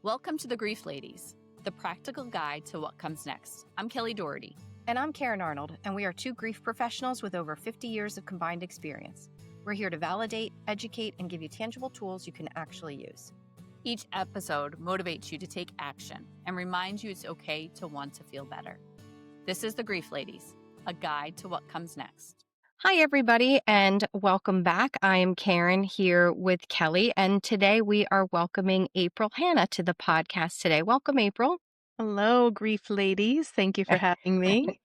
Welcome to the Grief Ladies, the practical guide to what comes next. I'm Kelly Doherty. And I'm Karen Arnold, and we are two grief professionals with over 50 years of combined experience. We're here to validate, educate, and give you tangible tools you can actually use. Each episode motivates you to take action and reminds you it's okay to want to feel better. This is the Grief Ladies, a guide to what comes next. Hi, everybody, and welcome back. I am Karen here with Kelly, and today we are welcoming April Hanna to the podcast today. Welcome, April. Hello, Grief Ladies. Thank you for having me.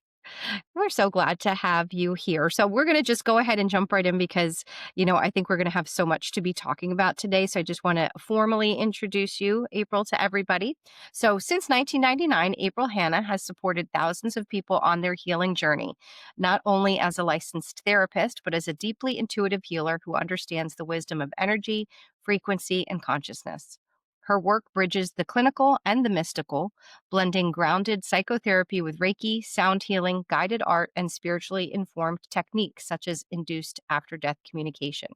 We're so glad to have you here. So we're going to just go ahead and jump right in because, I think we're going to have so much to be talking about today. So I just want to formally introduce you, April, to everybody. So since 1999, April Hanna has supported thousands of people on their healing journey, not only as a licensed therapist, but as a deeply intuitive healer who understands the wisdom of energy, frequency, and consciousness. Her work bridges the clinical and the mystical, blending grounded psychotherapy with Reiki, sound healing, guided art, and spiritually informed techniques such as induced after-death communication.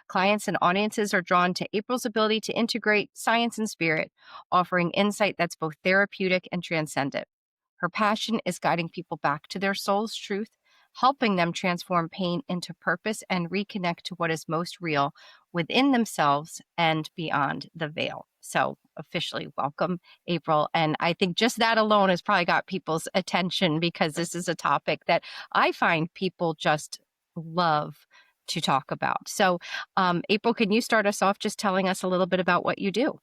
Clients and audiences are drawn to April's ability to integrate science and spirit, offering insight that's both therapeutic and transcendent. Her passion is guiding people back to their soul's truth, helping them transform pain into purpose and reconnect to what is most real within themselves and beyond the veil. So officially welcome, April. And I think just that alone has probably got people's attention because this is a topic that I find people just love to talk about. So April, can you start us off just telling us a little bit about what you do?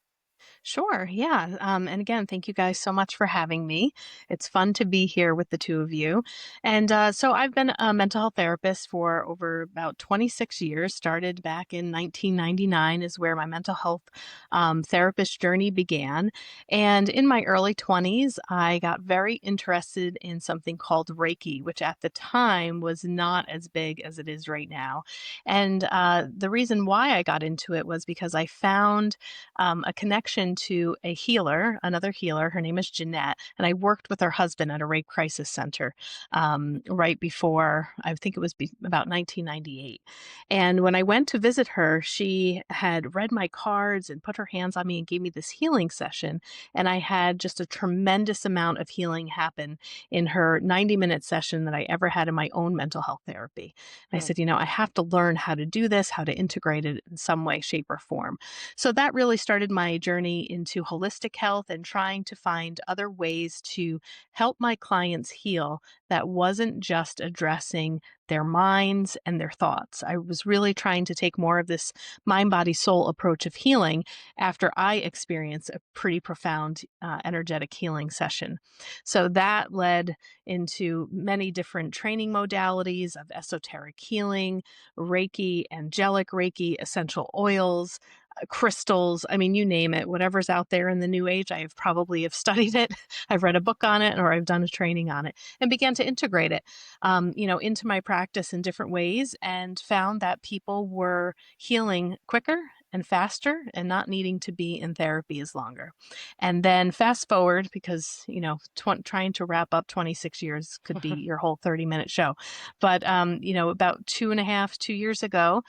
Sure. Yeah. And again, thank you guys so much for having me. It's fun to be here with the two of you. And so I've been a mental health therapist for over about 26 years. Started back in 1999 is where my mental health therapist journey began. And in my early 20s, I got very interested in something called Reiki, which at the time was not as big as it is right now. And the reason why I got into it was because I found a connection to a healer, another healer. Her name is Jeanette, and I worked with her husband at a rape crisis center right before, I think it was about 1998. And when I went to visit her, she had read my cards and put her hands on me and gave me this healing session. And I had just a tremendous amount of healing happen in her 90-minute session that I ever had in my own mental health therapy. And I said, I have to learn how to do this, how to integrate it in some way, shape, or form. So that really started my journey into holistic health and trying to find other ways to help my clients heal that wasn't just addressing their minds and their thoughts. I was really trying to take more of this mind, body, soul approach of healing after I experienced a pretty profound energetic healing session. So that led into many different training modalities of esoteric healing, Reiki, angelic Reiki, essential oils, crystals. I mean, you name it, whatever's out there in the new age, I have studied it. I've read a book on it, or I've done a training on it, and began to integrate it, into my practice in different ways, and found that people were healing quicker and faster and not needing to be in therapy as longer. And then fast forward, because, trying to wrap up 26 years could be your whole 30-minute show. But, about 2 years ago,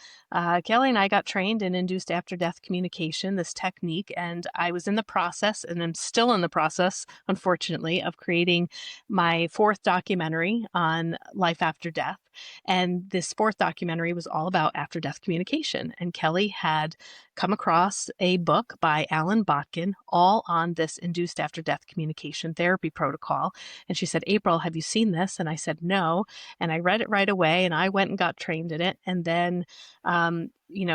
Kelly and I got trained in induced after-death communication, this technique. And I was in the process, and I'm still in the process, unfortunately, of creating my fourth documentary on life after death. And this fourth documentary was all about after-death communication. And Kelly had come across a book by Alan Botkin, all on this induced after-death communication therapy protocol. And she said, "April, have you seen this?" And I said, "No." And I read it right away, and I went and got trained in it. And then,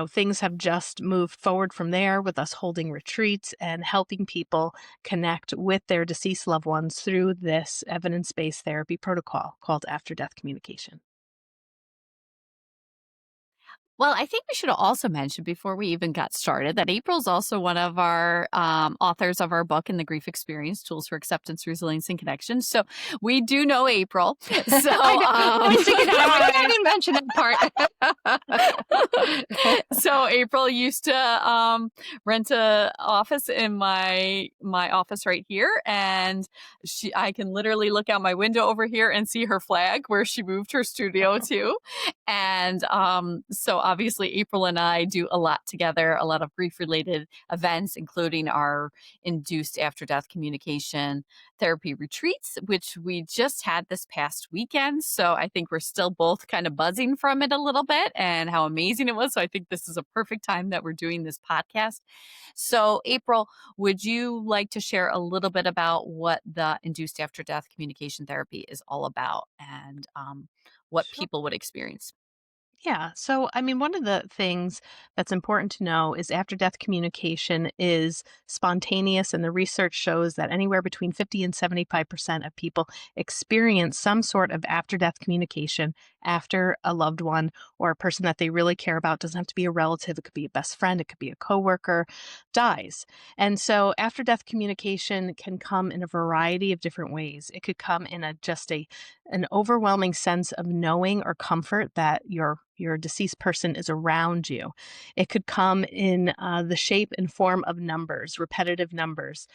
things have just moved forward from there with us holding retreats and helping people connect with their deceased loved ones through this evidence-based therapy protocol called after-death communication. Well, I think we should also mention before we even got started that April's also one of our authors of our book in the Grief Experience, Tools for Acceptance, Resilience, and Connection. So we do know April. So I was thinking I didn't mention that part. So April used to rent an office in my office right here, and I can literally look out my window over here and see her flag where she moved her studio to. And so obviously, April and I do a lot together, a lot of grief related events, including our induced after death communication therapy retreats, which we just had this past weekend. So I think we're still both kind of buzzing from it a little bit and how amazing it was. So I think this is a perfect time that we're doing this podcast. So, April, would you like to share a little bit about what the induced after death communication therapy is all about and what Sure. people would experience? Yeah. So, I mean, one of the things that's important to know is after death communication is spontaneous, and the research shows that anywhere between 50 and 75% of people experience some sort of after death communication after a loved one or a person that they really care about. Doesn't have to be a relative, it could be a best friend, it could be a coworker, dies. And so, after death communication can come in a variety of different ways. It could come in just an overwhelming sense of knowing or comfort that your deceased person is around you. It could come in the shape and form of numbers, repetitive numbers,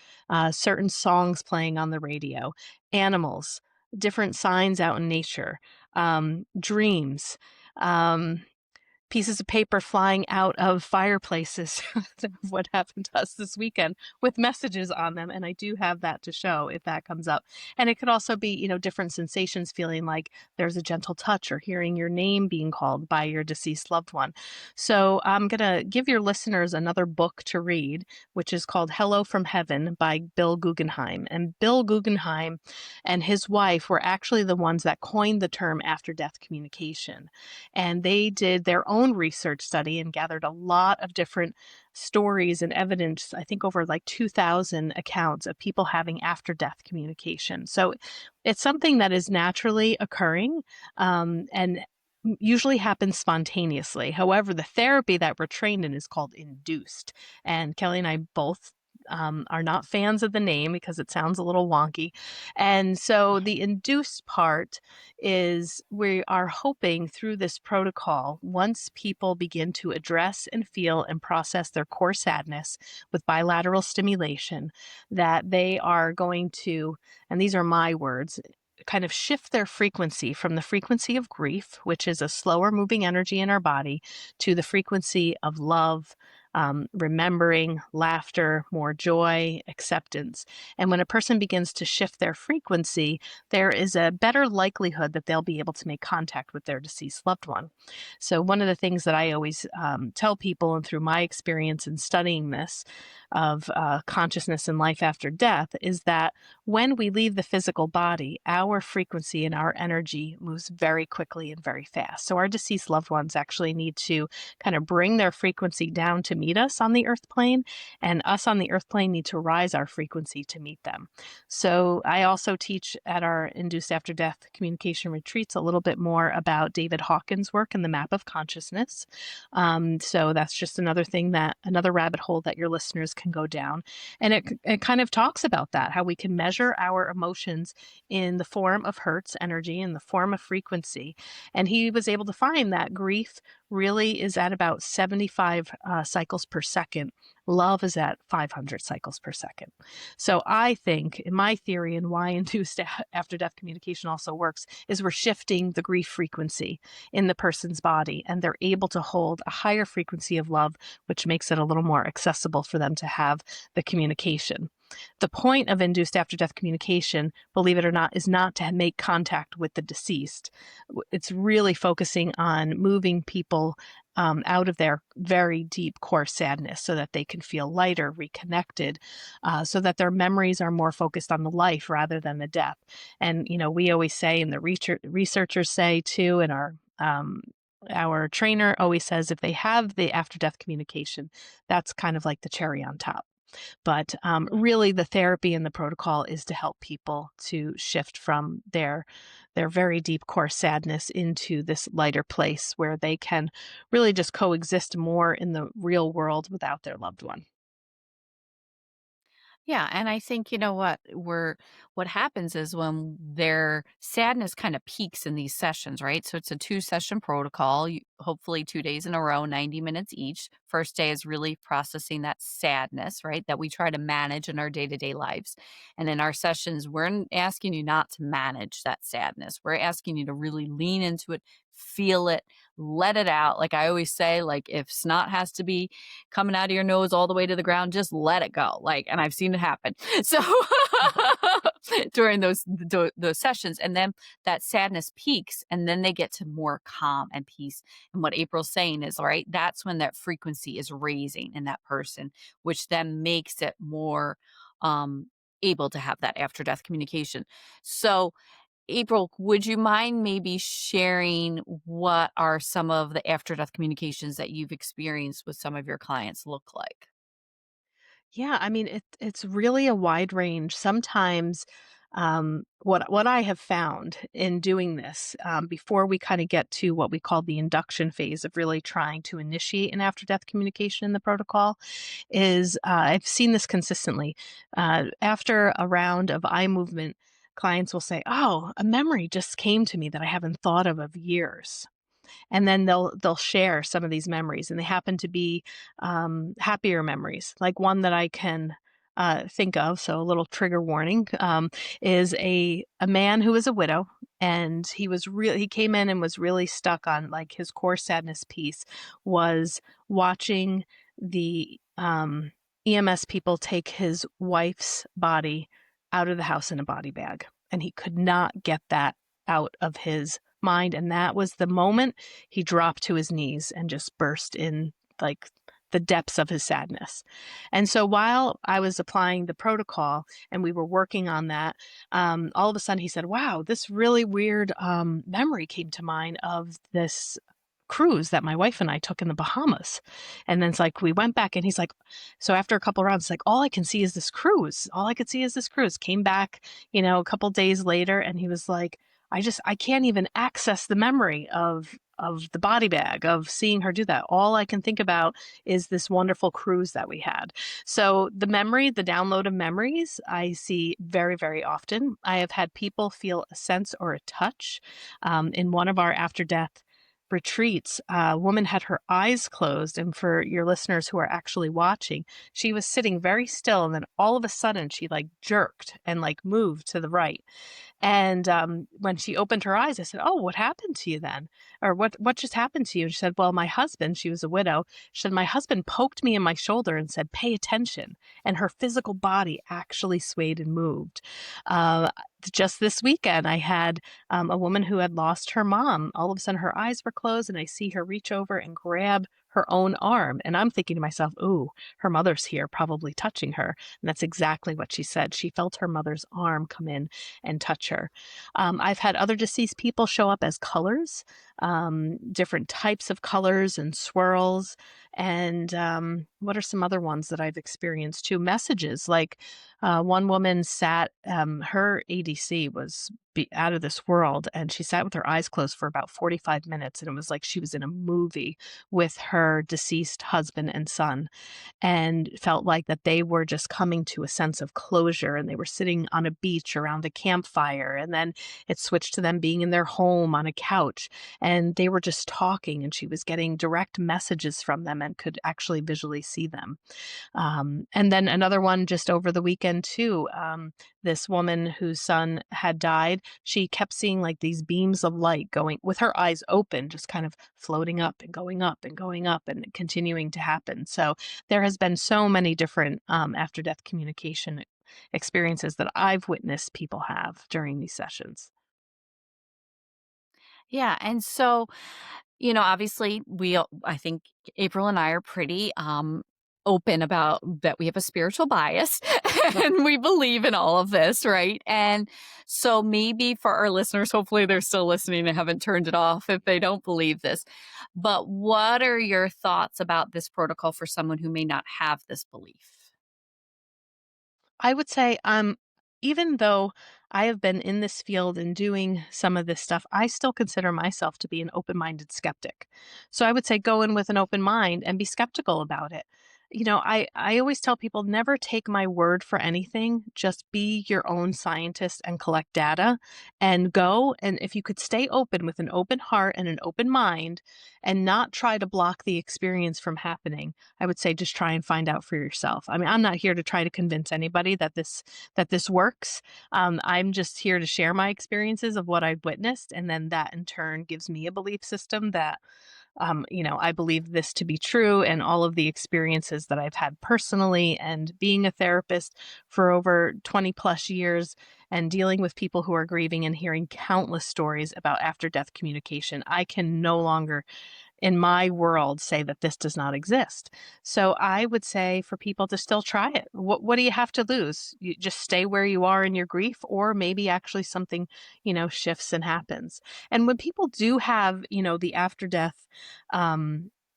certain songs playing on the radio, animals, different signs out in nature, dreams. Um, Pieces of paper flying out of fireplaces what happened to us this weekend with messages on them, and I do have that to show if that comes up. And it could also be, different sensations, feeling like there's a gentle touch or hearing your name being called by your deceased loved one. So I'm going to give your listeners another book to read, which is called Hello from Heaven by Bill Guggenheim. And Bill Guggenheim and his wife were actually the ones that coined the term after death communication, and they did their own research study and gathered a lot of different stories and evidence, I think over like 2,000 accounts of people having after death communication. So it's something that is naturally occurring, and usually happens spontaneously. However, the therapy that we're trained in is called induced. And Kelly and I both are not fans of the name because it sounds a little wonky. And so the induced part is we are hoping through this protocol, once people begin to address and feel and process their core sadness with bilateral stimulation, that they are going to, and these are my words, kind of shift their frequency from the frequency of grief, which is a slower moving energy in our body, to the frequency of love, remembering, laughter, more joy, acceptance. And when a person begins to shift their frequency, there is a better likelihood that they'll be able to make contact with their deceased loved one. So, one of the things that I always tell people, and through my experience in studying this of consciousness and life after death, is that when we leave the physical body, our frequency and our energy moves very quickly and very fast. So, our deceased loved ones actually need to kind of bring their frequency down to meet us on the earth plane, and us on the earth plane need to rise our frequency to meet them. So I also teach at our Induced After Death communication retreats a little bit more about David Hawkins' work in the map of consciousness. So that's just another rabbit hole that your listeners can go down. And it kind of talks about that, how we can measure our emotions in the form of hertz energy, in the form of frequency. And he was able to find that grief really is at about 75 cycles per second. Love is at 500 cycles per second. So I think, in my theory, and why induced after death communication also works, is we're shifting the grief frequency in the person's body, and they're able to hold a higher frequency of love, which makes it a little more accessible for them to have the communication. The point of induced after death communication, believe it or not, is not to make contact with the deceased. It's really focusing on moving people out of their very deep core sadness so that they can feel lighter, reconnected, so that their memories are more focused on the life rather than the death. And, we always say, and the researchers say too, and our trainer always says, if they have the after death communication, that's kind of like the cherry on top. But really, the therapy and the protocol is to help people to shift from their very deep core sadness into this lighter place where they can really just coexist more in the real world without their loved one. Yeah, and I think you know what happens is when their sadness kind of peaks in these sessions, right? So it's a two-session protocol, hopefully 2 days in a row, 90 minutes each. First day is really processing that sadness, right? That we try to manage in our day-to-day lives. And in our sessions, we're asking you not to manage that sadness. We're asking you to really lean into it, feel it, let it out. Like I always say, like if snot has to be coming out of your nose all the way to the ground, just let it go. Like, and I've seen it happen. So during those sessions, and then that sadness peaks, and then they get to more calm and peace. And what April's saying is, right, that's when that frequency is raising in that person, which then makes it more um, able to have that after death communication. So April, would you mind maybe sharing what are some of the after death communications that you've experienced with some of your clients look like? Yeah, I mean, it's really a wide range. Sometimes, what I have found in doing this, before we kind of get to what we call the induction phase of really trying to initiate an after death communication in the protocol, is I've seen this consistently. After a round of eye movement, clients will say, "Oh, a memory just came to me that I haven't thought of years." And then they'll share some of these memories, and they happen to be happier memories. Like one that I can think of, so a little trigger warning, is a man who was a widow, and he came in and was really stuck on like his core sadness piece was watching the EMS people take his wife's body out of the house in a body bag, and he could not get that out of his mind. And that was the moment he dropped to his knees and just burst in like the depths of his sadness. And so while I was applying the protocol and we were working on that, all of a sudden he said, "Wow, this really weird memory came to mind of this cruise that my wife and I took in the Bahamas." And then it's like we went back and he's like, so after a couple rounds, it's like, "All I can see is this cruise. All I could see is this cruise." Came back, a couple days later, and he was like, I can't even access the memory of the body bag, of seeing her do that. All I can think about is this wonderful cruise that we had." So the download of memories, I see very, very often. I have had people feel a sense or a touch. In one of our after death retreats, a woman had her eyes closed. And for your listeners who are actually watching, she was sitting very still. And then all of a sudden, she like jerked and like moved to the right. And, when she opened her eyes, I said, "Oh, what happened to you then? Or what just happened to you?" And she said, "Well, my husband," she was a widow, she said, "My husband poked me in my shoulder and said, 'Pay attention.'" And her physical body actually swayed and moved. Uh, just this weekend, I had, a woman who had lost her mom. All of a sudden, her eyes were closed, and I see her reach over and grab her own arm. And I'm thinking to myself, "Ooh, her mother's here, probably touching her." And that's exactly what she said. She felt her mother's arm come in and touch her. I've had other deceased people show up as colors, different types of colors and swirls. And what are some other ones that I've experienced too? Messages like one woman sat, her ADC was out of this world, and she sat with her eyes closed for about 45 minutes. And it was like she was in a movie with her deceased husband and son, and felt like that they were just coming to a sense of closure, and they were sitting on a beach around a campfire, and then it switched to them being in their home on a couch, and they were just talking, and she was getting direct messages from them and could actually visually see them. And then another one just over the weekend too. This woman whose son had died, she kept seeing like these beams of light going with her eyes open, just kind of floating up and going up and going up and continuing to happen. So there has been so many different after death communication experiences that I've witnessed people have during these sessions. Yeah, and so, obviously I think April and I are pretty open about that we have a spiritual bias and we believe in all of this, right? And so maybe for our listeners, hopefully they're still listening and haven't turned it off if they don't believe this. But what are your thoughts about this protocol for someone who may not have this belief? I would say, even though I have been in this field and doing some of this stuff, I still consider myself to be an open minded skeptic. So I would say go in with an open mind and be skeptical about it. I always tell people never take my word for anything. Just be your own scientist and collect data and go. And if you could stay open with an open heart and an open mind and not try to block the experience from happening, I would say just try and find out for yourself. I mean, I'm not here to try to convince anybody that this works. I'm just here to share my experiences of what I've witnessed, and then that in turn gives me a belief system that I believe this to be true, and all of the experiences that I've had personally and being a therapist for over 20 plus years and dealing with people who are grieving and hearing countless stories about after death communication, I can no longer in my world say that this does not exist. So I would say for people to still try it. What do you have to lose? You just stay where you are in your grief, or maybe actually something, shifts and happens. And when people do have, the after death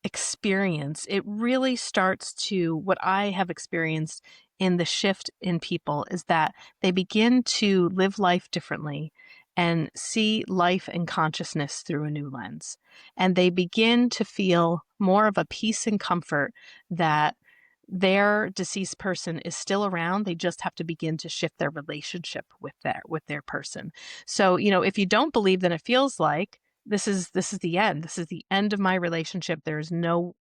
experience, it really starts to what I have experienced in the shift in people is that they begin to live life differently and see life and consciousness through a new lens, and they begin to feel more of a peace and comfort that their deceased person is still around. They just have to begin to shift their relationship with their person. So, if you don't believe, then it feels like this is the end. This is the end of my relationship. There's no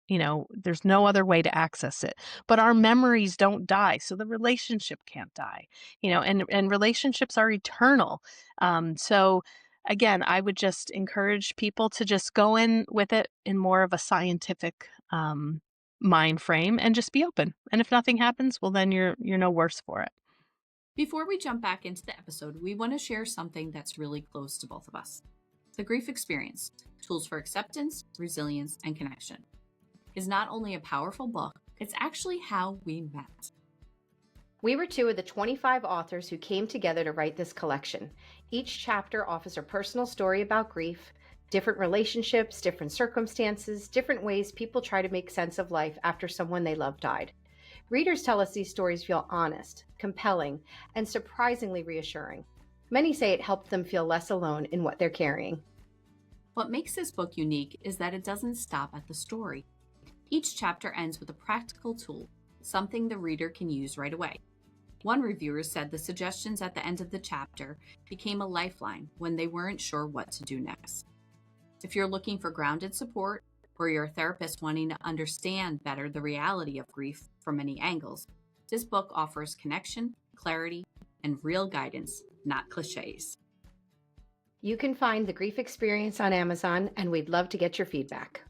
other way to access it. But our memories don't die, so the relationship can't die. And relationships are eternal. So again, I would just encourage people to just go in with it in more of a scientific mind frame and just be open. And if nothing happens, well, then you're no worse for it. Before we jump back into the episode, we want to share something that's really close to both of us. The Grief Experience, Tools for Acceptance, Resilience, and Connection, is not only a powerful book, it's actually how we met. We were two of the 25 authors who came together to write this collection. Each chapter offers a personal story about grief, different relationships, different circumstances, different ways people try to make sense of life after someone they love died. Readers tell us these stories feel honest, compelling, and surprisingly reassuring. Many say it helped them feel less alone in what they're carrying. What makes this book unique is that it doesn't stop at the story. Each chapter ends with a practical tool, something the reader can use right away. One reviewer said the suggestions at the end of the chapter became a lifeline when they weren't sure what to do next. If you're looking for grounded support, or you're a therapist wanting to understand better the reality of grief from many angles, this book offers connection, clarity, and real guidance, not cliches. You can find The Grief Experience on Amazon, and we'd love to get your feedback.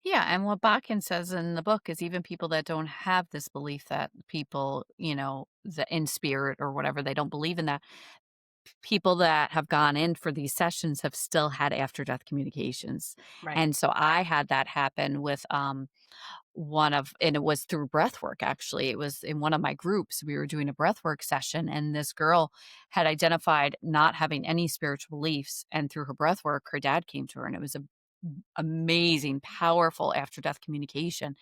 Yeah, and what Bakken says in the book is even people that don't have this belief that people, the in spirit or whatever, they don't believe in that. People that have gone in for these sessions have still had after death communications. Right. And so I had that happen with and it was through breath work actually. It was in one of my groups. We were doing a breath work session, and this girl had identified not having any spiritual beliefs, and through her breath work her dad came to her, and it was a amazing, powerful after death communication.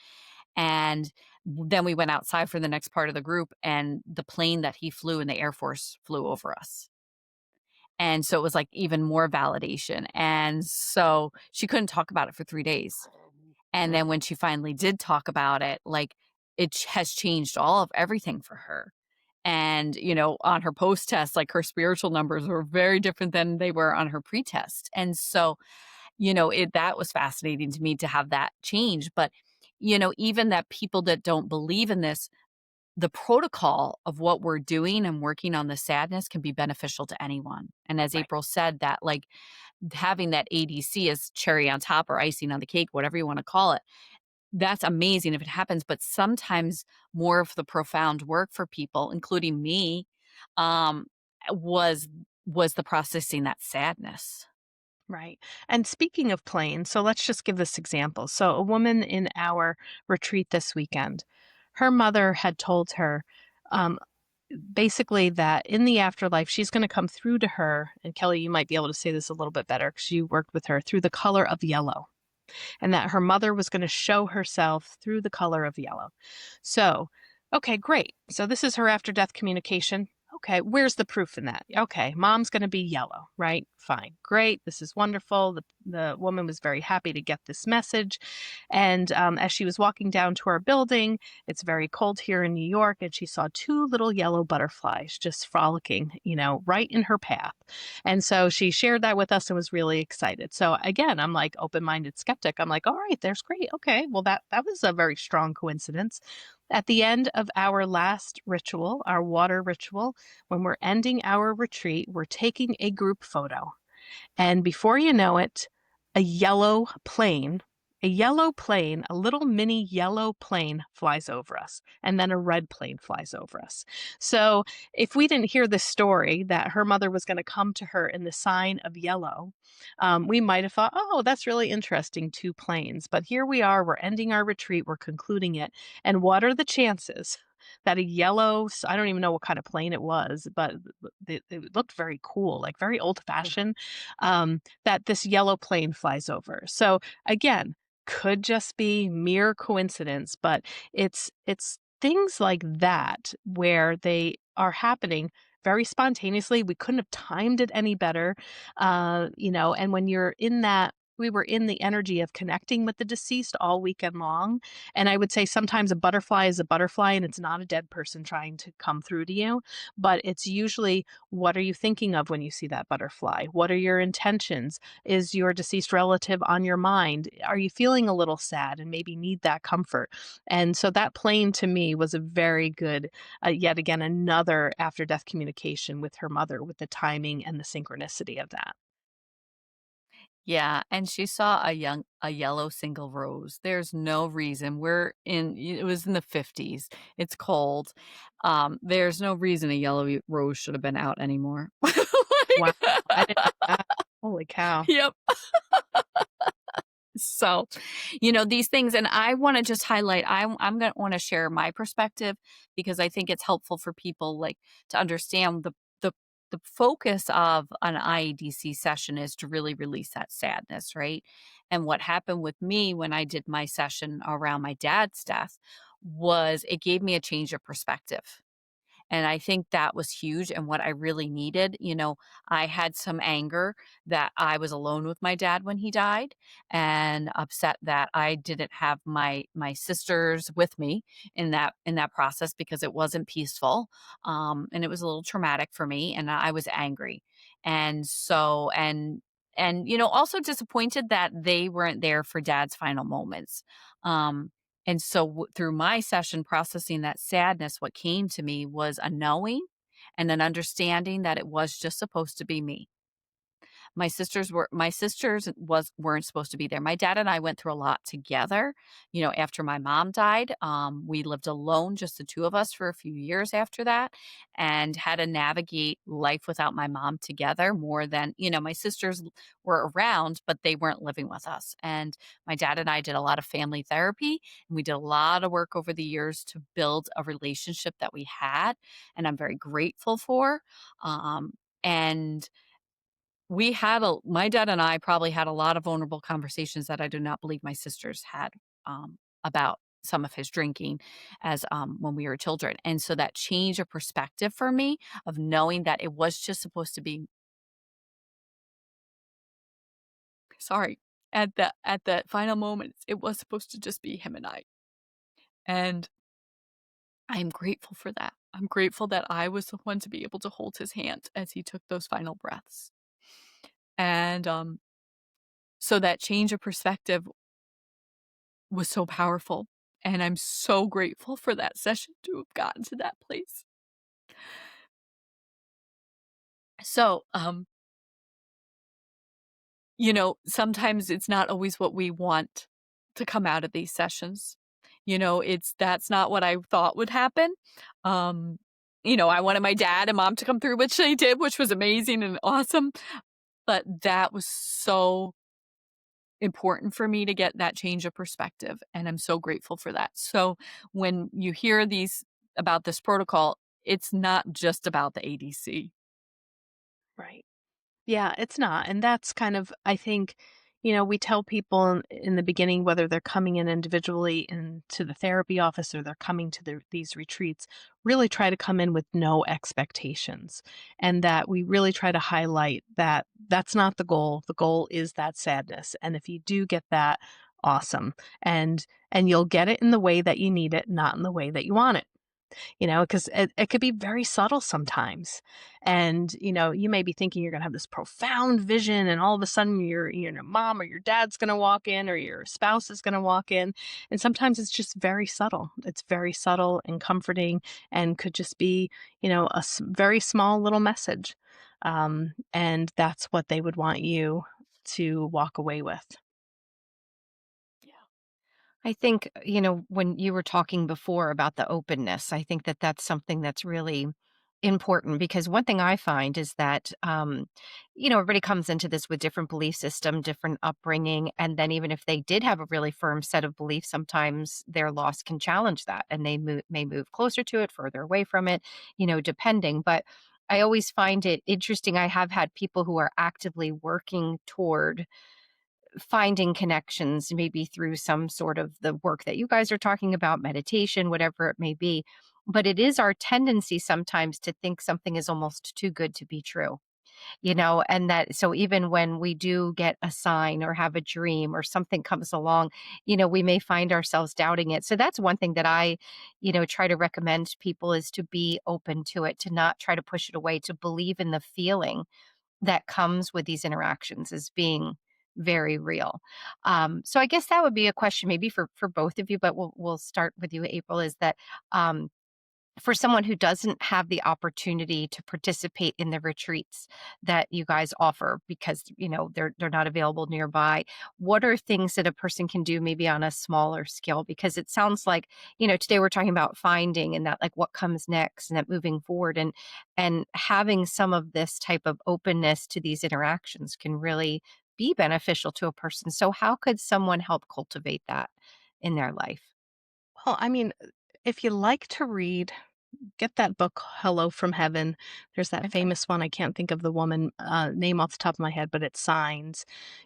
And then we went outside for the next part of the group, and the plane that he flew in the Air Force flew over us. And so it was like even more validation. And so she couldn't talk about it for 3 days. And then when she finally did talk about it, like has changed all of everything for her. And, on her post test, like her spiritual numbers were very different than they were on her pre-test. And so, that was fascinating to me to have that change. But, even that people that don't believe in this, the protocol of what we're doing and working on the sadness can be beneficial to anyone. And as Right. April said, that like having that ADC as cherry on top or icing on the cake, whatever you want to call it, that's amazing if it happens. But sometimes more of the profound work for people, including me, um, was the processing that sadness. Right. And speaking of planes, so let's just give this example. So, a woman in our retreat this weekend, her mother had told her um, basically that in the afterlife, she's going to come through to her. And Kelly, you might be able to say this a little bit better because you worked with her through the color of yellow, and that her mother was going to show herself through the color of yellow. So, okay, great. So, this is her after death communication. okay, where's the proof in that? Okay, mom's going to be yellow, right? Fine. Great. This is wonderful. The woman was very happy to get this message. And as she was walking down to our building, it's very cold here in New York, and she saw two little yellow butterflies just frolicking, right in her path. And so she shared that with us and was really excited. So again, I'm like open-minded skeptic. I'm like, all right, there's great. Okay, well that was a very strong coincidence. At the end of our last ritual, our water ritual, when we're ending our retreat, we're taking a group photo. And before you know it, a yellow plane, a little mini yellow plane flies over us, and then a red plane flies over us. So if we didn't hear the story that her mother was going to come to her in the sign of yellow, we might have thought, oh, that's really interesting, two planes. But here we are, we're ending our retreat, we're concluding it. And what are the chances that a yellow, I don't even know what kind of plane it was, but it looked very cool, like very old fashioned, that this yellow plane flies over. So again, could just be mere coincidence, but it's things like that where they are happening very spontaneously. We couldn't have timed it any better, and when you're in that, we were in the energy of connecting with the deceased all weekend long. And I would say sometimes a butterfly is a butterfly and it's not a dead person trying to come through to you, but it's usually, what are you thinking of when you see that butterfly? What are your intentions? Is your deceased relative on your mind? Are you feeling a little sad and maybe need that comfort? And so that plane to me was a very good, yet again, another after death communication with her mother, with the timing and the synchronicity of that. Yeah, and she saw a yellow single rose. There's no reason. It was in the 50s. It's cold. There's no reason a yellow rose should have been out anymore. Wow. I Like didn't know that. Holy cow. Yep. So, these things, and I want to just highlight, I'm going to want to share my perspective because I think it's helpful for people like to understand the focus of an IADC session is to really release that sadness, right? And what happened with me when I did my session around my dad's death was it gave me a change of perspective. And I think that was huge and what I really needed. I had some anger that I was alone with my dad when he died and upset that I didn't have my sisters with me in that process because it wasn't peaceful. And it was a little traumatic for me and I was angry. And so and also disappointed that they weren't there for dad's final moments. Um and so through my session processing that sadness, what came to me was a knowing and an understanding that it was just supposed to be me. My sisters weren't supposed to be there. My dad and I went through a lot together, after my mom died. We lived alone, just the two of us for a few years after that, and had to navigate life without my mom together more than, my sisters were around, but they weren't living with us. And my dad and I did a lot of family therapy, and we did a lot of work over the years to build a relationship that we had, and I'm very grateful for. And my dad and I probably had a lot of vulnerable conversations that I do not believe my sisters had, about some of his drinking when we were children. And so that change of perspective for me of knowing that it was just supposed to be, sorry, at the final moments, it was supposed to just be him and I. And I'm grateful for that. I'm grateful that I was the one to be able to hold his hand as he took those final breaths. And so that change of perspective was so powerful, and I'm so grateful for that session to have gotten to that place. So, sometimes it's not always what we want to come out of these sessions. That's not what I thought would happen. Um, I wanted my dad and mom to come through, which they did, which was amazing and awesome, but that was so important for me to get that change of perspective, and I'm so grateful for that. So when you hear these about this protocol, it's not just about the ADC. Right. Yeah, it's not. And that's kind of, I think, we tell people in the beginning, whether they're coming in individually into the therapy office or they're coming to these retreats, really try to come in with no expectations. And that we really try to highlight that that's not the goal. The goal is that sadness. And if you do get that, awesome. And you'll get it in the way that you need it, not in the way that you want it. Because it could be very subtle sometimes. And, you may be thinking you're going to have this profound vision, and all of a sudden your mom or your dad's going to walk in, or your spouse is going to walk in. And sometimes it's just very subtle. It's very subtle and comforting, and could just be, very small little message. And that's what they would want you to walk away with. I think, when you were talking before about the openness, I think that that's something that's really important because one thing I find is that, everybody comes into this with different belief system, different upbringing. And then even if they did have a really firm set of beliefs, sometimes their loss can challenge that and they may move closer to it, further away from it, depending. But I always find it interesting. I have had people who are actively working toward finding connections, maybe through some sort of the work that you guys are talking about, meditation, whatever it may be. But it is our tendency sometimes to think something is almost too good to be true, and that so even when we do get a sign or have a dream or something comes along, we may find ourselves doubting it. So that's one thing that I, try to recommend to people is to be open to it, to not try to push it away, to believe in the feeling that comes with these interactions as being very real. So I guess that would be a question maybe for both of you, but we'll start with you, April. Is that um, for someone who doesn't have the opportunity to participate in the retreats that you guys offer because they're not available nearby, what are things that a person can do maybe on a smaller scale? Because it sounds like today we're talking about finding and that like what comes next and that moving forward and having some of this type of openness to these interactions can really be beneficial to a person. So how could someone help cultivate that in their life? Well, I mean, if you like to read, get that book, Hello from Heaven. There's that Okay. famous one. I can't think of the woman name off the top of my head, but it's Signs.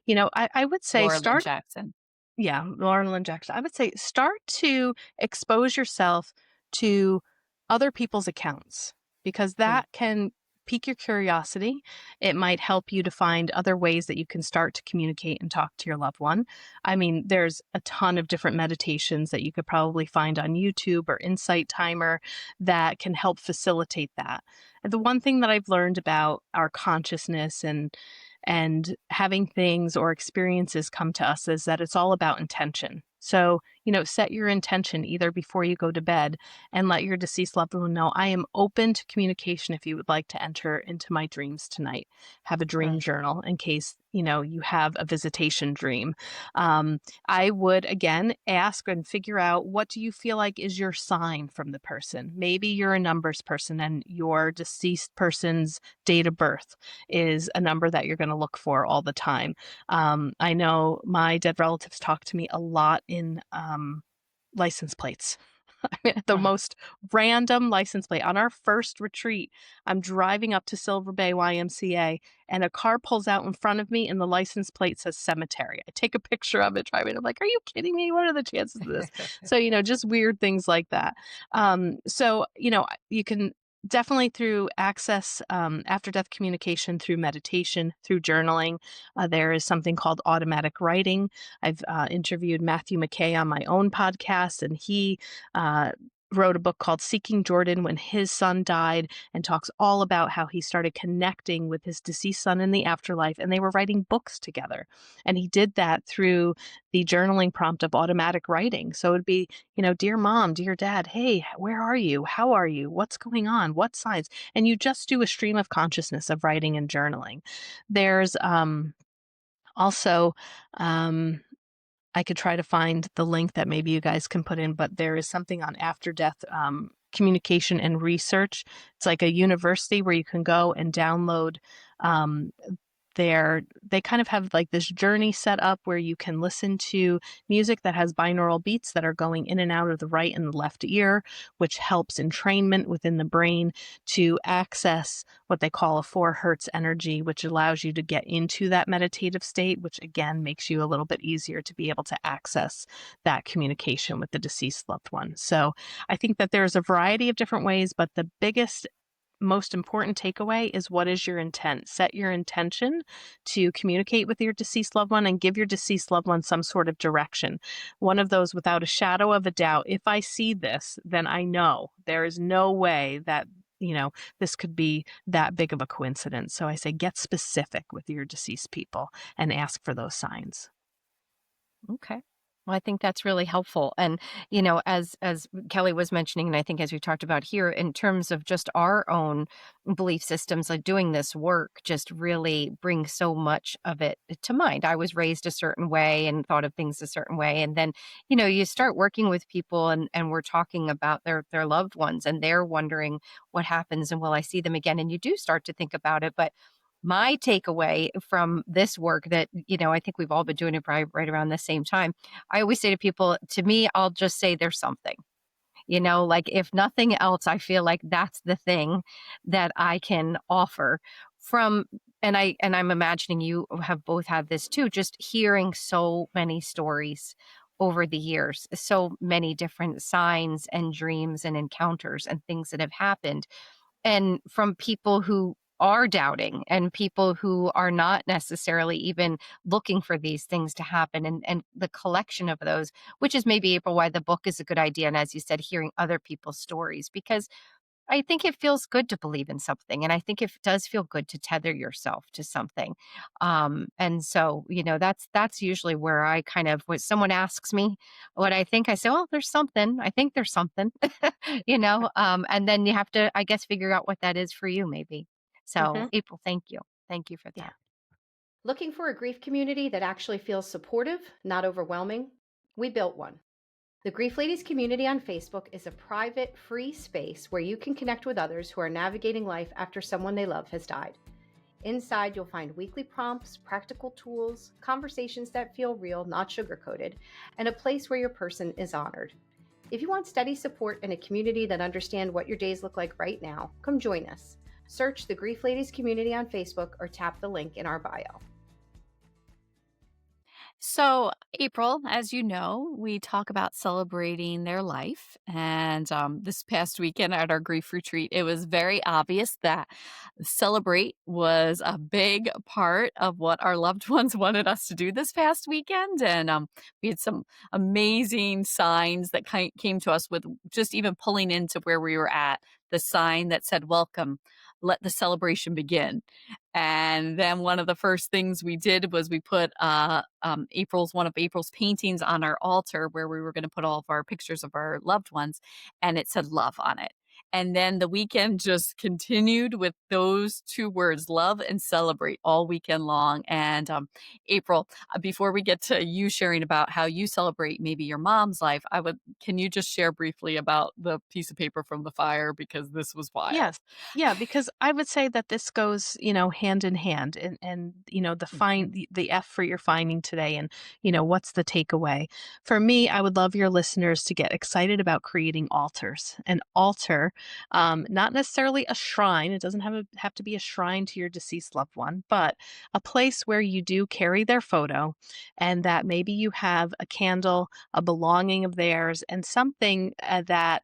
I would say Laura Lynn start. Jackson. Yeah, Lauren Lynn Jackson. I would say start to expose yourself to other people's accounts because Mm. that can pique your curiosity. It might help you to find other ways that you can start to communicate and talk to your loved one. I mean, there's a ton of different meditations that you could probably find on YouTube or Insight Timer that can help facilitate that. And the one thing that I've learned about our consciousness and having things or experiences come to us is that it's all about intention. So, set your intention either before you go to bed and let your deceased loved one know, I am open to communication if you would like to enter into my dreams tonight. Have a dream Mm. journal in case, you have a visitation dream. Um, I would again ask and figure out what do you feel like is your sign from the person? Maybe you're a numbers person and your deceased person's date of birth is a number that you're going to look for all the time. I know my dead relatives talk to me a lot in license plates. I mean, the Mm. most random license plate. On our first retreat, I'm driving up to Silver Bay YMCA and a car pulls out in front of me and the license plate says cemetery. I take a picture of it driving. I'm like, are you kidding me? What are the chances of this? So, just weird things like that. So, you can definitely through access after death communication through meditation, through journaling. There is something called automatic writing. I've interviewed Matthew McKay on my own podcast, and he uh, wrote a book called Seeking Jordan when his son died and talks all about how he started connecting with his deceased son in the afterlife and they were writing books together. And he did that through the journaling prompt of automatic writing. So it'd be, dear mom, dear dad, hey, where are you? How are you? What's going on? What signs? And you just do a stream of consciousness of writing and journaling. There's also, um, I could try to find the link that maybe you guys can put in, but there is something on after death communication and research. It's like a university where you can go and download um, they kind of have like this journey set up where you can listen to music that has binaural beats that are going in and out of the right and the left ear, which helps entrainment within the brain to access what they call a 4 hertz energy, which allows you to get into that meditative state, which again makes you a little bit easier to be able to access that communication with the deceased loved one. So I think that there's a variety of different ways, but the biggest most important takeaway is, what is your intent? Set your intention to communicate with your deceased loved one and give your deceased loved one some sort of direction. One of those, without a shadow of a doubt, if I see this, then I know there is no way that, this could be that big of a coincidence. So I say get specific with your deceased people and ask for those signs. Okay. Well, I think that's really helpful. And, as Kelly was mentioning, and I think as we talked about here, in terms of just our own belief systems, like doing this work just really brings so much of it to mind. I was raised a certain way and thought of things a certain way. And then, you start working with people and we're talking about their loved ones and they're wondering what happens and will I see them again? And you do start to think about it. But my takeaway from this work that, I think we've all been doing it probably right around the same time. I always say to people, to me, I'll just say there's something, like if nothing else, I feel like that's the thing that I can offer from, and I'm imagining you have both had this too, just hearing so many stories over the years, so many different signs and dreams and encounters and things that have happened and from people who are doubting and people who are not necessarily even looking for these things to happen and the collection of those, which is maybe April why the book is a good idea, and as you said, hearing other people's stories, because I think it feels good to believe in something, and I think it does feel good to tether yourself to something. And so, that's usually where I kind of, when someone asks me what I think, I say, "Well, there's something. I think there's something," and then you have to, I guess, figure out what that is for you, maybe. So, Hmm. April, thank you for Yeah. that. Looking for a grief community that actually feels supportive, not overwhelming? We built one. The Grief Ladies community on Facebook is a private, free space where you can connect with others who are navigating life after someone they love has died. Inside, you'll find weekly prompts, practical tools, conversations that feel real, not sugar-coated, and a place where your person is honored. If you want steady support and a community that understands what your days look like right now, come join us. Search the Grief Ladies community on Facebook or tap the link in our bio. So, April, as you know, we talk about celebrating their life. And this past weekend at our grief retreat, it was very obvious that celebrate was a big part of what our loved ones wanted us to do this past weekend. And we had some amazing signs that came to us with just even pulling into where we were at, the sign that said, "Welcome, let the celebration begin." And then one of the first things we did was we put one of April's paintings on our altar where we were going to put all of our pictures of our loved ones, and it said love on it. And then the weekend just continued with those two words, love and celebrate, all weekend long. And April, before we get to you sharing about how you celebrate maybe your mom's life, can you just share briefly about the piece of paper from the fire, because this was wild. Yes. Yeah, because I would say that this goes, hand in hand, and Mhm. the F for your finding today, and what's the takeaway? For me, I would love your listeners to get excited about creating altars. An altar, not necessarily a shrine. It doesn't have to be a shrine to your deceased loved one, but a place where you do carry their photo, and that maybe you have a candle, a belonging of theirs, and something that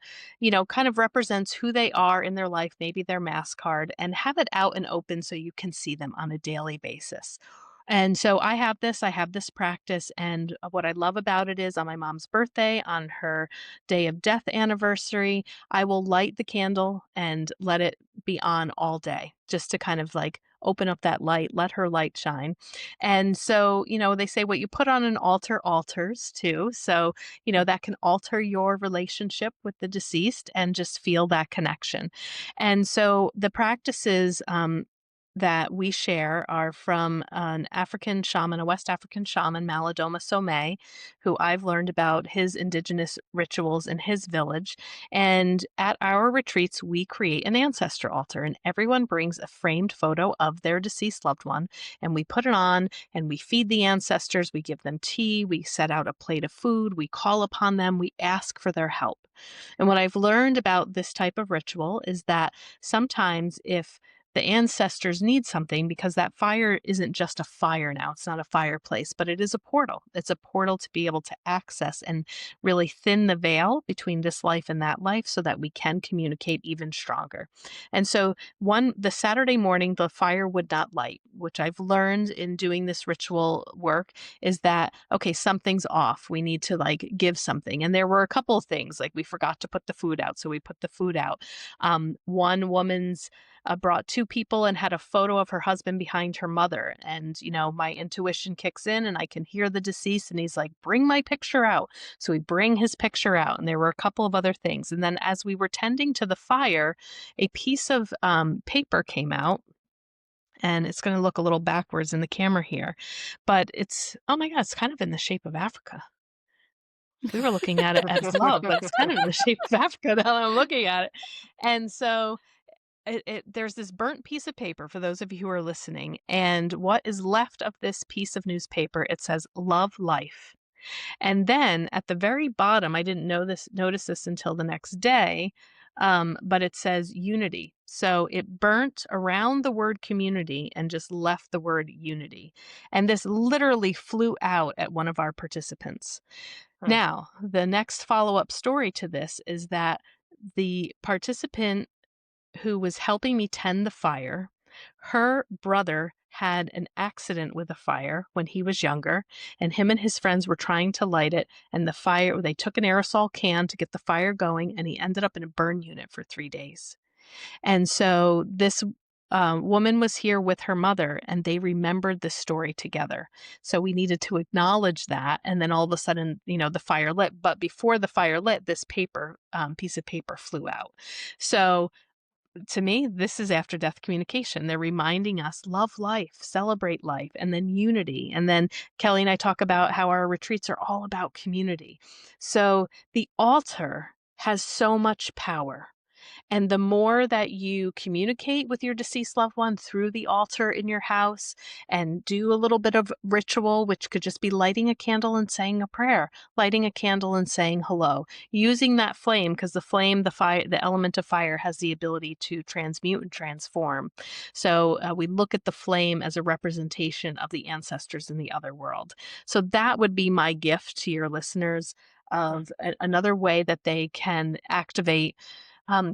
kind of represents who they are in their life, maybe their mass card, and have it out and open so you can see them on a daily basis. And so I have this practice. And what I love about it is on my mom's birthday, on her day of death anniversary, I will light the candle and let it be on all day, just to kind of like open up that light, let her light shine. And so, they say what you put on an altar altars too. So, that can alter your relationship with the deceased and just feel that connection. And so the practices, that we share are from an African shaman, a West African shaman, Malidoma Somé, who I've learned about his indigenous rituals in his village. And at our retreats, we create an ancestor altar, and everyone brings a framed photo of their deceased loved one, and we put it on and we feed the ancestors, we give them tea, we set out a plate of food, we call upon them, we ask for their help. And what I've learned about this type of ritual is that sometimes if the ancestors need something, because that fire isn't just a fire now, it's not a fireplace, but it is a portal. It's a portal to be able to access and really thin the veil between this life and that life so that we can communicate even stronger. And so the Saturday morning the fire would not light, which I've learned in doing this ritual work is that okay, something's off. We need to like give something. And there were a couple of things, like we forgot to put the food out, so we put the food out. One woman's brought two people and had a photo of her husband behind her mother. And, my intuition kicks in and I can hear the deceased. And he's like, bring my picture out. So we bring his picture out. And there were a couple of other things. And then as we were tending to the fire, a piece of paper came out. And it's going to look a little backwards in the camera here. But oh my God, it's kind of in the shape of Africa. We were looking at it as love, but it's kind of in the shape of Africa now that I'm looking at it. And so there's this burnt piece of paper for those of you who are listening, and what is left of this piece of newspaper, it says love life. And then at the very bottom, I didn't notice this until the next day, but it says unity. So it burnt around the word community and just left the word unity. And this literally flew out at one of our participants. Now, the next follow-up story to this is that the participant who was helping me tend the fire, her brother had an accident with a fire when he was younger, and him and his friends were trying to light it. And they took an aerosol can to get the fire going, and he ended up in a burn unit for 3 days. And so this woman was here with her mother, and they remembered this story together. So we needed to acknowledge that. And then all of a sudden, the fire lit. But before the fire lit, this piece of paper flew out. So to me, this is after death communication. They're reminding us love life, celebrate life, and then unity. And then Kelly and I talk about how our retreats are all about community. So the altar has so much power. And the more that you communicate with your deceased loved one through the altar in your house and do a little bit of ritual, which could just be lighting a candle and saying a prayer, lighting a candle and saying hello, using that flame, because the flame, the fire, the element of fire has the ability to transmute and transform. So we look at the flame as a representation of the ancestors in the other world. So that would be my gift to your listeners of another way that they can activate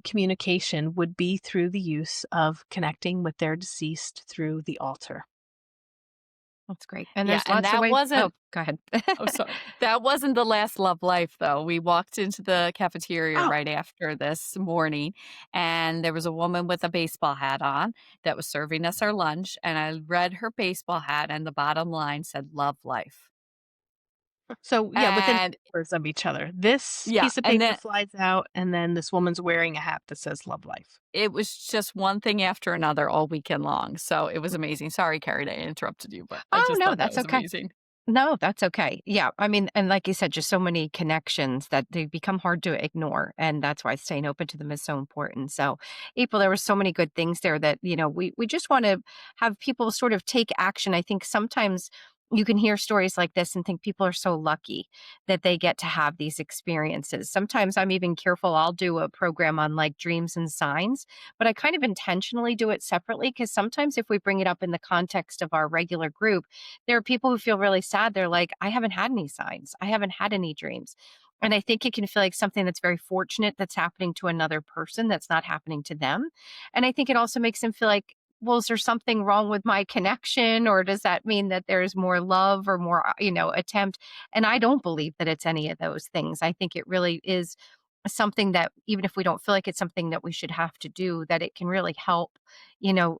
communication would be through the use of connecting with their deceased through the altar. That's great. And Yeah, there's and lots of that ways. wasn't Oh, go ahead. oh, sorry. That wasn't the last love life, though. We walked into the cafeteria Oh, right after this morning, and there was a woman with a baseball hat on that was serving us our lunch, and I read her baseball hat, and the bottom line said, "Love life." so yeah, within And hours of each other. This yeah, piece of and paper then flies out, and then this woman's wearing a hat that says love life. it was just one thing after another all weekend long, so it was amazing. Sorry, Carrie, that I interrupted you, but I Oh, just no, thought that that's was okay. amazing. No, that's okay. Yeah. I mean, and like you said, just so many connections that they become hard to ignore. And that's why staying open to them is so important. So, April, there were so many good things there that, we just want to have people sort of take action. I think sometimes you can hear stories like this and think people are so lucky that they get to have these experiences. Sometimes I'm even careful. I'll do a program on like dreams and signs, but I kind of intentionally do it separately because sometimes if we bring it up in the context of our regular group, there are people who feel really sad. They're like, I haven't had any signs. I haven't had any dreams. And I think it can feel like something that's very fortunate that's happening to another person that's not happening to them. And I think it also makes them feel like, well, is there something wrong with my connection? Or does that mean that there's more love or more, attempt? And I don't believe that it's any of those things. I think it really is something that even if we don't feel like it's something that we should have to do, that it can really help,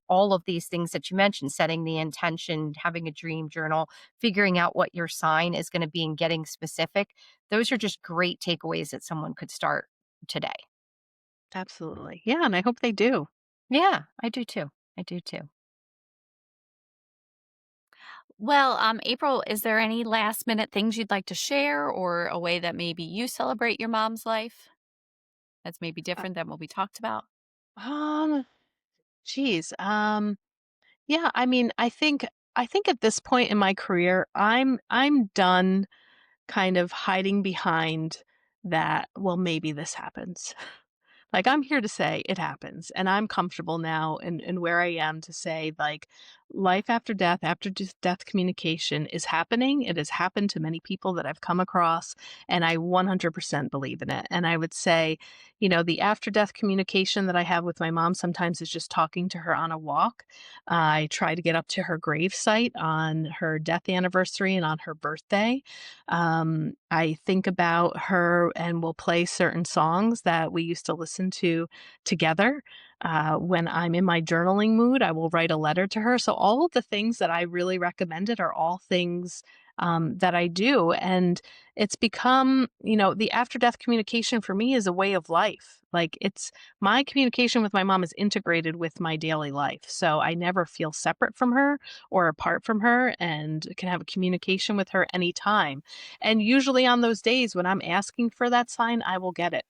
all of these things that you mentioned, setting the intention, having a dream journal, figuring out what your sign is going to be and getting specific. Those are just great takeaways that someone could start today. Absolutely. Yeah, and I hope they do. Yeah, I do too. I do too. Well, April, is there any last minute things you'd like to share or a way that maybe you celebrate your mom's life that's maybe Uh, different than what we talked about? um, geez. Yeah, I mean, I think at this point in my career, I'm done kind of hiding behind that, well, maybe this happens. Like, I'm here to say it happens, and I'm comfortable now in where I am to say, like, life after death communication is happening. It has happened to many people that I've come across, and I 100% believe in it. And I would say, the after death communication that I have with my mom sometimes is just talking to her on a walk. I try to get up to her grave site on her death anniversary and on her birthday. I think about her and will play certain songs that we used to listen to together. When I'm in my journaling mood, I will write a letter to her. So, all of the things that I really recommended are all things that I do. And it's become, the after death communication for me is a way of life. Like, it's my communication with my mom is integrated with my daily life. So, I never feel separate from her or apart from her and can have a communication with her anytime. And usually on those days when I'm asking for that sign, I will get it.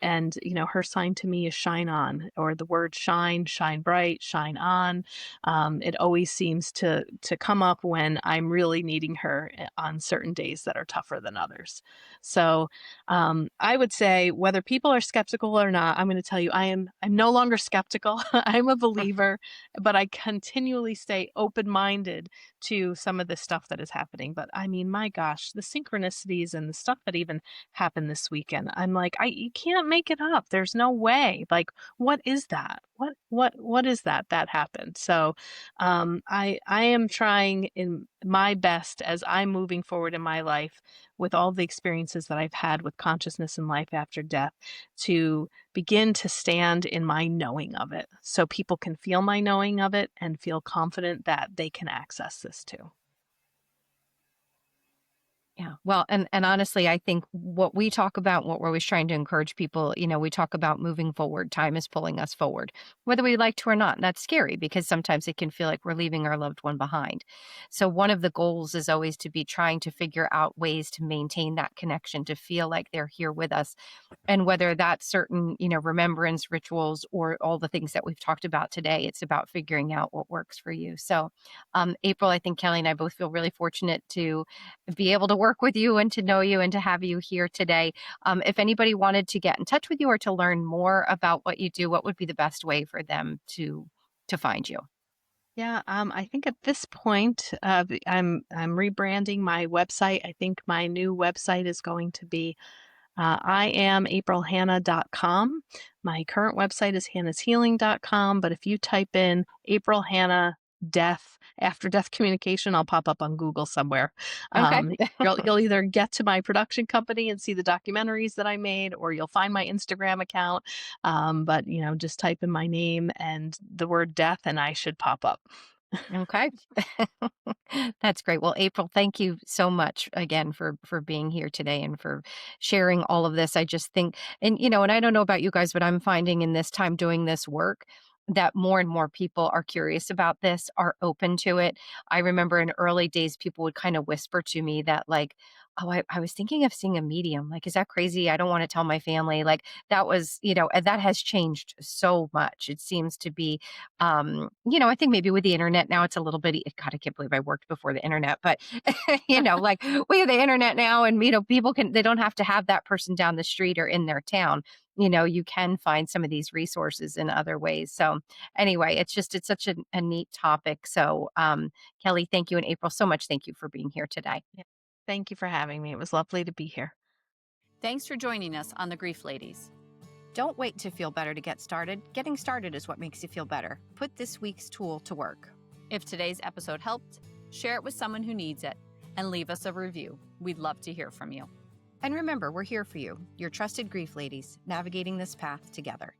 And, her sign to me is shine on, or the word shine, shine bright, shine on. It always seems to come up when I'm really needing her on certain days that are tougher than others. So I would say whether people are skeptical or not, I'm going to tell you, I'm no longer skeptical. I'm a believer, but I continually stay open-minded to some of the stuff that is happening. But I mean, my gosh, the synchronicities and the stuff that even happened this weekend. I'm like, you can't make it up. There's no way. Like, what is that? What is that happened? So, I am trying in my best as I'm moving forward in my life with all the experiences that I've had with consciousness and life after death to begin to stand in my knowing of it, so people can feel my knowing of it and feel confident that they can access this too. Yeah. Well, and honestly, I think what we talk about, what we're always trying to encourage people, we talk about moving forward. Time is pulling us forward, whether we like to or not. And that's scary because sometimes it can feel like we're leaving our loved one behind. So one of the goals is always to be trying to figure out ways to maintain that connection, to feel like they're here with us, and whether that's certain, remembrance rituals or all the things that we've talked about today. It's about figuring out what works for you. So, April, I think Kelly and I both feel really fortunate to be able to work with you and to know you and to have you here today. If anybody wanted to get in touch with you or to learn more about what you do, what would be the best way for them to find you? Yeah, I think at this point, I'm rebranding my website. I think my new website is going to be IamAprilHannah.com. My current website is hannahshealing.com, but if you type in April Hannah death, after death communication, I'll pop up on Google somewhere. Okay. You'll either get to my production company and see the documentaries that I made, or you'll find my Instagram account. But just type in my name and the word death, and I should pop up. Okay. That's great. Well, April, thank you so much again for being here today and for sharing all of this. I just think, and I don't know about you guys, but I'm finding in this time doing this work that more and more people are curious about this, are open to it. I remember in early days, people would kind of whisper to me that like, oh, I was thinking of seeing a medium. Like, is that crazy? I don't want to tell my family. Like that was, and that has changed so much. It seems to be I think maybe with the internet now it's a little bit, God, I can't believe I worked before the internet, but like we have the internet now and, people they don't have to have that person down the street or in their town. You can find some of these resources in other ways. So anyway, it's such a neat topic. So, Kelly, thank you. And April, so much. Thank you for being here today. Yeah. Thank you for having me. It was lovely to be here. Thanks for joining us on the Grief Ladies. Don't wait to feel better to get started. Getting started is what makes you feel better. Put this week's tool to work. If today's episode helped, share it with someone who needs it and leave us a review. We'd love to hear from you. And remember, we're here for you, your trusted grief ladies, navigating this path together.